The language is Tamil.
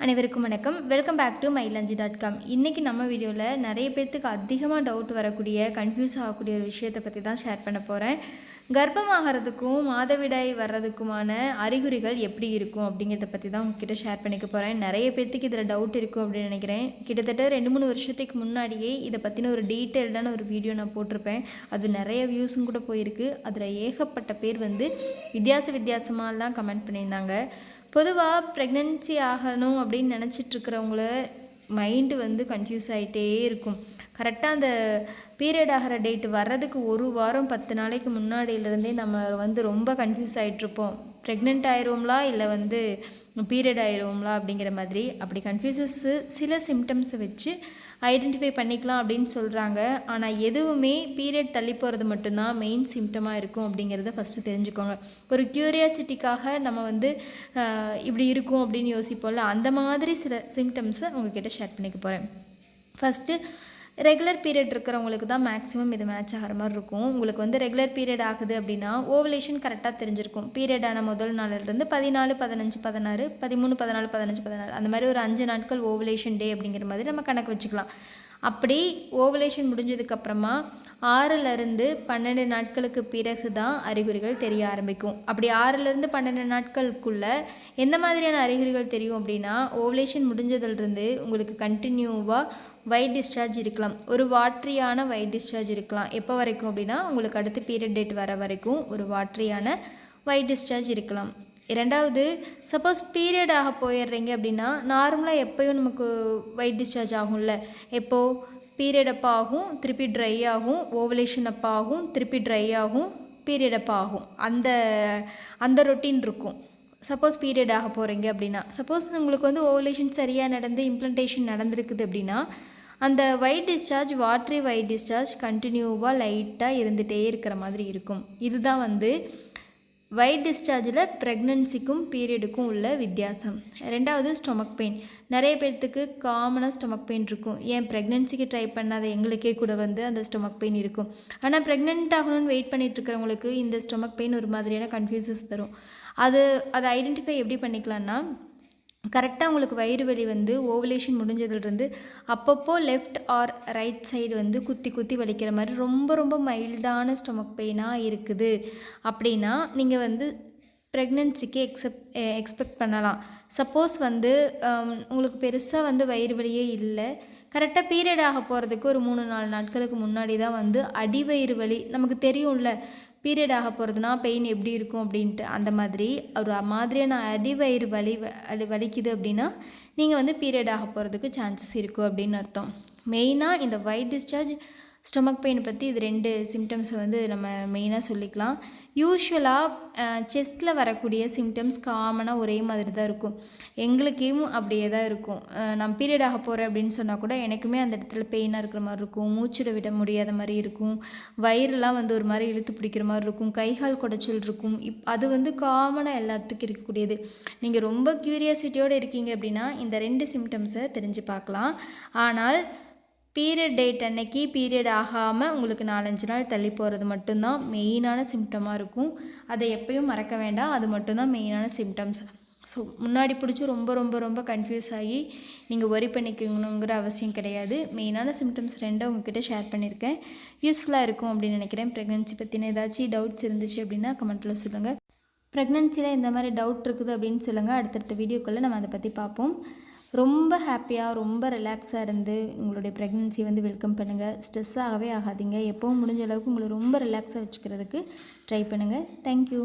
அனைவருக்கும் வணக்கம். Welcome back to mylanji.com. இன்றைக்கி நம்ம வீடியோவில் நிறைய பேர்த்துக்கு அதிகமாக டவுட் வரக்கூடிய கன்ஃபியூஸ் ஆகக்கூடிய ஒரு விஷயத்தை பற்றி தான் ஷேர் பண்ண போகிறேன். கர்ப்பமாகறதுக்கும் மாதவிடாய் வர்றதுக்குமான அறிகுறிகள் எப்படி இருக்கும் அப்படிங்கிறத பற்றி தான் உங்ககிட்ட ஷேர் பண்ணிக்க போகிறேன். நிறைய பேர்த்துக்கு இதில் டவுட் இருக்கும் அப்படின்னு நினைக்கிறேன். கிட்டத்தட்ட 2-3 வருஷத்துக்கு முன்னாடியே இதை பற்றின ஒரு டீட்டெயில்டான ஒரு வீடியோ நான் போட்டிருப்பேன். அது நிறைய வியூஸும் கூட போயிருக்கு. அதில் ஏகப்பட்ட பேர் வித்தியாசமாலாம் கமெண்ட் பண்ணியிருந்தாங்க. பொதுவாக ப்ரெக்னென்சி ஆகணும் அப்படின்னு நினச்சிட்ருக்கிறவங்கள மைண்டு கன்ஃபியூஸ் ஆகிட்டே இருக்கும். கரெக்டாக அந்த பீரியட் ஆகிற டேட் வர்றதுக்கு 1 வாரம் 10 நாளைக்கு முன்னாடியிலேருந்தே நம்ம ரொம்ப கன்ஃபியூஸ் ஆகிட்ருப்போம். ப்ரெக்னென்ட் ஆயிடுவோம்லா இல்லை பீரியட் ஆயிடுவோம்லா அப்படிங்கிற மாதிரி. அப்படி கன்ஃபியூசஸ்ஸு சில சிம்டம்ஸை வச்சு ஐடென்டிஃபை பண்ணிக்கலாம் அப்படின்னு சொல்கிறாங்க. ஆனால் எதுவுமே பீரியட் தள்ளி போகிறது மட்டும்தான் மெயின் சிம்டமாக இருக்கும் அப்படிங்கிறத ஃபஸ்ட்டு தெரிஞ்சுக்கோங்க. ஒரு க்யூரியாசிட்டிக்காக நம்ம இப்படி இருக்கும் அப்படின்னு யோசிப்போம்ல, அந்த மாதிரி சில சிம்டம்ஸை உங்ககிட்ட ஷேர் பண்ணிக்க போகிறேன். ஃபஸ்ட்டு ரெகுலர் பீரியட் இருக்கிறவங்களுக்கு தான் மேக்ஸிமம் இது மேட்ச் ஆகிற மாதிரி இருக்கும். உங்களுக்கு ரெகுலர் பீரியட் ஆகுது அப்படின்னா ஓவலேஷன் கரெக்டாக தெரிஞ்சிருக்கும். பீரியடான முதல் நாளிலிருந்து 14, 15, 16, 13, 14, 15, 16 அந்த மாதிரி ஒரு 5 நாட்கள் ஓவலேஷன் டே அப்படிங்கிற மாதிரி நம்ம கணக்கு வச்சுக்கலாம். அப்படி ஓவலேஷன் முடிஞ்சதுக்கப்புறமா 6லேருந்து 12 நாட்களுக்கு பிறகு தான் அறிகுறிகள் தெரிய ஆரம்பிக்கும். அப்படி 6லேருந்து 12 நாட்களுக்குள்ளே எந்த மாதிரியான அறிகுறிகள் தெரியும் அப்படின்னா, ஓவலேஷன் முடிஞ்சதுலேருந்து உங்களுக்கு கண்டினியூவாக ஒயிட் டிஸ்சார்ஜ் இருக்கலாம். ஒரு வாட்ரியான ஒயிட் டிஸ்சார்ஜ் இருக்கலாம். எப்போ வரைக்கும் அப்படின்னா, உங்களுக்கு அடுத்து பீரியட் டேட் வர வரைக்கும் ஒரு வாட்ரியான ஒயிட் டிஸ்சார்ஜ் இருக்கலாம். ரெண்டாவது, சப்போஸ் பீரியட் ஆக போயிடுறீங்க அப்படின்னா, நார்மலாக எப்போயும் நமக்கு ஒயிட் டிஸ்சார்ஜ் ஆகும்ல, எப்போது பீரியட் அப்போ ஆகும், திருப்பி ட்ரை ஆகும், ஓவலேஷன் அப்போ ஆகும், திருப்பி ட்ரை ஆகும், பீரியட் அப்போ ஆகும். அந்த ரொட்டீன் இருக்கும். சப்போஸ் பீரியட் ஆக போகிறீங்க அப்படின்னா, சப்போஸ் உங்களுக்கு ஓவலேஷன் சரியாக நடந்து இம்ப்ளன்டேஷன் நடந்திருக்குது அப்படின்னா, அந்த white discharge watery white discharge கண்டினியூவாக லைட்டாக இருந்துகிட்டே இருக்கிற மாதிரி இருக்கும். இதுதான் ஒயிட் டிஸ்சார்ஜில் ப்ரெக்னன்சிக்கும் பீரியடுக்கும் உள்ள வித்தியாசம். ரெண்டாவது, ஸ்டொமக் பெயின். நிறைய பேர்த்துக்கு காமனாக ஸ்டொமக் பெயின் இருக்கும். ஏன் ப்ரெக்னன்சிக்கு ட்ரை பண்ணாத எங்களுக்கே கூட அந்த ஸ்டொமக் பெயின் இருக்கும். ஆனால் ப்ரெக்னென்ட் ஆகணும்னு வெயிட் பண்ணிகிட்ருக்கிறவங்களுக்கு இந்த ஸ்டொமக் பெயின் ஒரு மாதிரியான கன்ஃபியூசஸ் தரும். அதை ஐடென்டிஃபை எப்படி பண்ணிக்கலான்னா, கரெக்டாக உங்களுக்கு வயிறு வலி ஓவலேஷன் முடிஞ்சதுலேருந்து அப்பப்போ லெஃப்ட் ஆர் ரைட் சைடு குத்தி வலிக்கிற மாதிரி ரொம்ப மைல்டான ஸ்டொமக் பெயினாக இருக்குது அப்படின்னா நீங்கள் ப்ரெக்னென்சிக்கு எக்ஸ்பெக்ட் பண்ணலாம். சப்போஸ் உங்களுக்கு பெருசாக வயிறு வலியே இல்லை, கரெக்டாக பீரியட் ஆக போகிறதுக்கு ஒரு 3-4 நாட்களுக்கு முன்னாடி தான் அடிவயிறு வலி நமக்கு தெரியும்ல, பீரியட் ஆக போகிறதுனா பெயின் எப்படி இருக்கும் அப்படின்ட்டு. அந்த மாதிரி ஒரு மாதிரியான அடிவயிறு வலிக்குது அப்படின்னா நீங்கள் பீரியட் ஆக போகிறதுக்கு சான்சஸ் இருக்குது அப்படின்னு அர்த்தம். மெயினாக இந்த ஒயிட் டிஸ்சார்ஜ், ஸ்டொமக் பெயின் பற்றி இது 2 சிம்டம்ஸை நம்ம மெயினாக சொல்லிக்கலாம். யூஸ்வலாக செஸ்ட்டில் வரக்கூடிய சிம்டம்ஸ் காமனாக ஒரே மாதிரி தான் இருக்கும். எங்களுக்கும் அப்படியே தான் இருக்கும். நான் பீரியட் ஆக போகிறேன் அப்படின்னு சொன்னால் கூட எனக்குமே அந்த இடத்துல பெயினாக இருக்கிற மாதிரி இருக்கும், மூச்சிட விட முடியாத மாதிரி இருக்கும், வயிறுலாம் ஒரு மாதிரி இழுத்து பிடிக்கிற மாதிரி இருக்கும், கைகால் குடைச்சல் இருக்கும். அது காமனாக எல்லாத்துக்கும் இருக்கக்கூடியது. நீங்கள் ரொம்ப க்யூரியாசிட்டியோடு இருக்கீங்க அப்படின்னா இந்த 2 சிம்டம்ஸை தெரிஞ்சு பார்க்கலாம். ஆனால் பீரியட் டேட் அன்னைக்கு பீரியட் ஆகாமல் உங்களுக்கு 4-5 நாள் தள்ளி போகிறது மட்டும்தான் மெயினான சிம்டமாக இருக்கும். அதை எப்பயும் மறக்க வேண்டாம். அது மட்டும்தான் மெயினான சிம்டம்ஸ். ஸோ முன்னாடி பிடிச்சி ரொம்ப கன்ஃபியூஸ் ஆகி நீங்கள் ஒரி பண்ணிக்கணுங்கிற அவசியம் கிடையாது. மெயினான சிம்டம்ஸ் 2 உங்ககிட்ட ஷேர் பண்ணியிருக்கேன். யூஸ்ஃபுல்லாக இருக்கும் அப்படின்னு நினைக்கிறேன். ப்ரெக்னென்சி பற்றின ஏதாச்சும் டவுட்ஸ் இருந்துச்சு அப்படின்னா கமெண்ட்டில் சொல்லுங்கள். ப்ரெக்னென்சியில் இந்த மாதிரி டவுட் இருக்குது அப்படின்னு சொல்லுங்கள். அடுத்தடுத்த வீடியோக்குள்ளே நம்ம அதை பற்றி பார்ப்போம். ரொம்ப ஹாப்பியாக ரொம்ப ரிலாக்ஸாக இருந்து உங்களுடைய ப்ரெக்னென்சி வெல்கம் பண்ணுங்கள். ஸ்ட்ரெஸ் ஆகவே ஆகாதீங்க. எப்போவும் முடிஞ்ச அளவுக்கு உங்களை ரொம்ப ரிலாக்ஸாக வச்சுக்கிறதுக்கு ட்ரை பண்ணுங்கள். தேங்க்யூ.